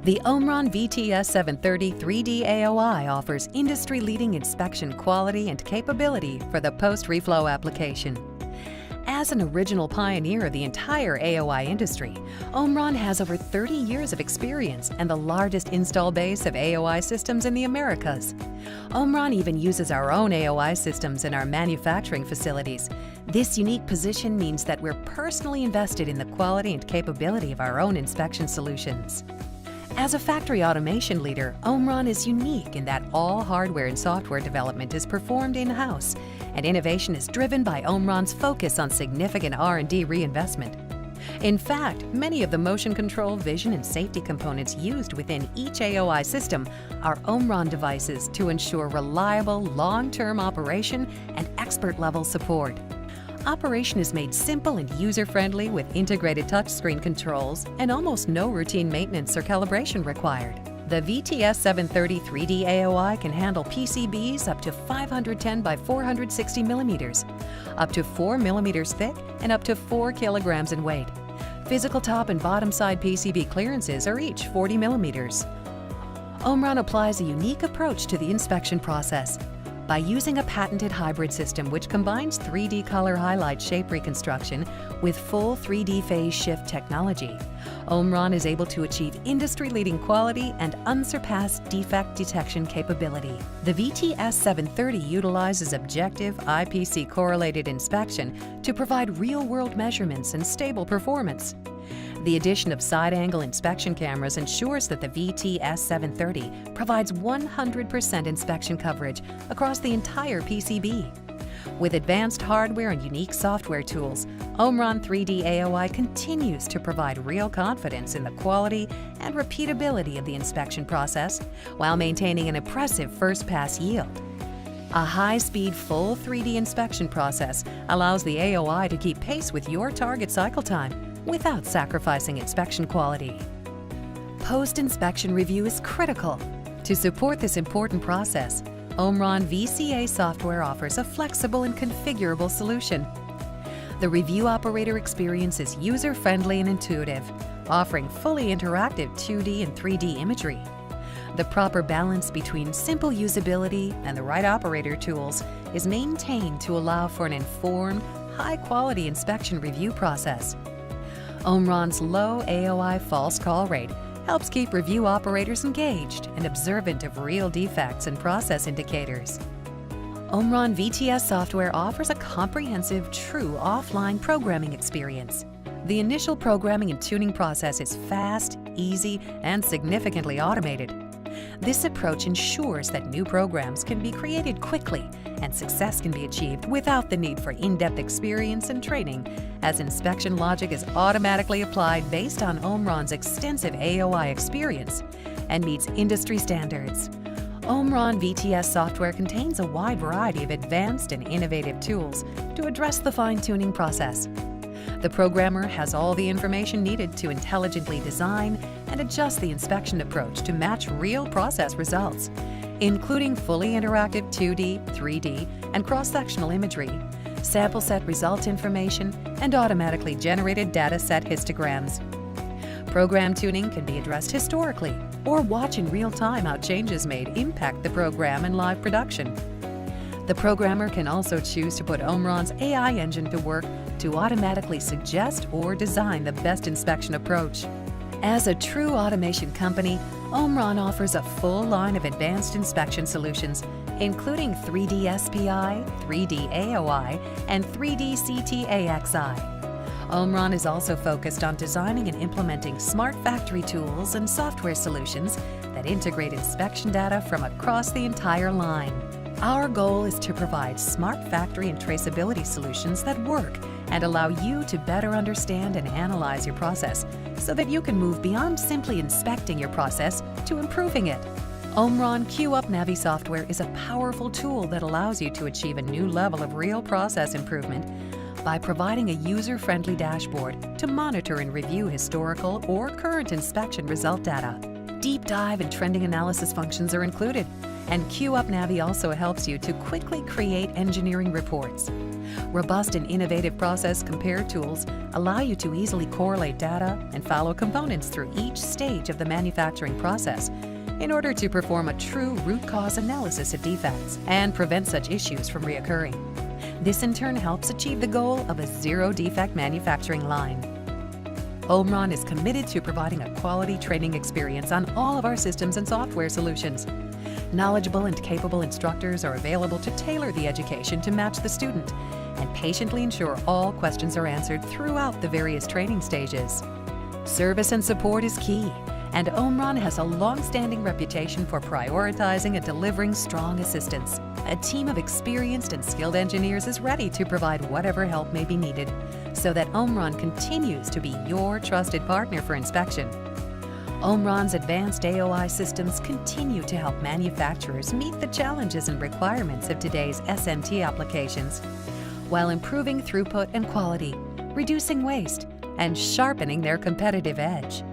The OMRON VTS730 3D AOI offers industry-leading inspection quality and capability for the post-reflow application. As an original pioneer of the entire AOI industry, OMRON has over 30 years of experience and the largest install base of AOI systems in the Americas. OMRON even uses our own AOI systems in our manufacturing facilities. This unique position means that we're personally invested in the quality and capability of our own inspection solutions. As a factory automation leader, OMRON is unique in that all hardware and software development is performed in-house, and innovation is driven by OMRON's focus on significant R&D reinvestment. In fact, many of the motion control, vision, and safety components used within each AOI system are OMRON devices to ensure reliable, long-term operation and expert-level support. Operation is made simple and user-friendly with integrated touchscreen controls and almost no routine maintenance or calibration required. The VTS730 3D AOI can handle PCBs up to 510 by 460 millimeters, up to 4 millimeters thick, and up to 4 kilograms in weight. Physical top and bottom side PCB clearances are each 40 millimeters. OMRON applies a unique approach to the inspection process. By using a patented hybrid system which combines 3D color highlight shape reconstruction with full 3D phase shift technology, OMRON is able to achieve industry-leading quality and unsurpassed defect detection capability. The VTS730 utilizes objective IPC-correlated inspection to provide real-world measurements and stable performance. The addition of side-angle inspection cameras ensures that the VTS730 provides 100% inspection coverage across the entire PCB. With advanced hardware and unique software tools, OMRON 3D AOI continues to provide real confidence in the quality and repeatability of the inspection process while maintaining an impressive first-pass yield. A high-speed full 3D inspection process allows the AOI to keep pace with your target cycle time without sacrificing inspection quality. Post-inspection review is critical. To support this important process, OMRON VCA software offers a flexible and configurable solution. The review operator experience is user-friendly and intuitive, offering fully interactive 2D and 3D imagery. The proper balance between simple usability and the right operator tools is maintained to allow for an informed, high-quality inspection review process. OMRON's low AOI false call rate helps keep review operators engaged and observant of real defects and process indicators. OMRON VTS software offers a comprehensive, true offline programming experience. The initial programming and tuning process is fast, easy, and significantly automated. This approach ensures that new programs can be created quickly and success can be achieved without the need for in-depth experience and training, as inspection logic is automatically applied based on OMRON's extensive AOI experience and meets industry standards. OMRON VTS software contains a wide variety of advanced and innovative tools to address the fine-tuning process. The programmer has all the information needed to intelligently design and adjust the inspection approach to match real process results, including fully interactive 2D, 3D, and cross-sectional imagery, sample set result information, and automatically generated data set histograms. Program tuning can be addressed historically or watch in real time how changes made impact the program in live production. The programmer can also choose to put OMRON's AI engine to work to automatically suggest or design the best inspection approach. As a true automation company, OMRON offers a full line of advanced inspection solutions, including 3D SPI, 3D AOI, and 3D CT-AXI. OMRON is also focused on designing and implementing smart factory tools and software solutions that integrate inspection data from across the entire line. Our goal is to provide smart factory and traceability solutions that work and allow you to better understand and analyze your process so that you can move beyond simply inspecting your process to improving it. OMRON QUp Navi software is a powerful tool that allows you to achieve a new level of real process improvement by providing a user-friendly dashboard to monitor and review historical or current inspection result data. Deep dive and trending analysis functions are included, And QUp Navi also helps you to quickly create engineering reports. Robust and innovative process compare tools allow you to easily correlate data and follow components through each stage of the manufacturing process in order to perform a true root cause analysis of defects and prevent such issues from reoccurring. This in turn helps achieve the goal of a zero-defect manufacturing line. OMRON is committed to providing a quality training experience on all of our systems and software solutions. Knowledgeable and capable instructors are available to tailor the education to match the student and patiently ensure all questions are answered throughout the various training stages. Service and support is key, and OMRON has a long-standing reputation for prioritizing and delivering strong assistance. A team of experienced and skilled engineers is ready to provide whatever help may be needed so that OMRON continues to be your trusted partner for inspection. OMRON's advanced AOI systems continue to help manufacturers meet the challenges and requirements of today's SMT applications, while improving throughput and quality, reducing waste, and sharpening their competitive edge.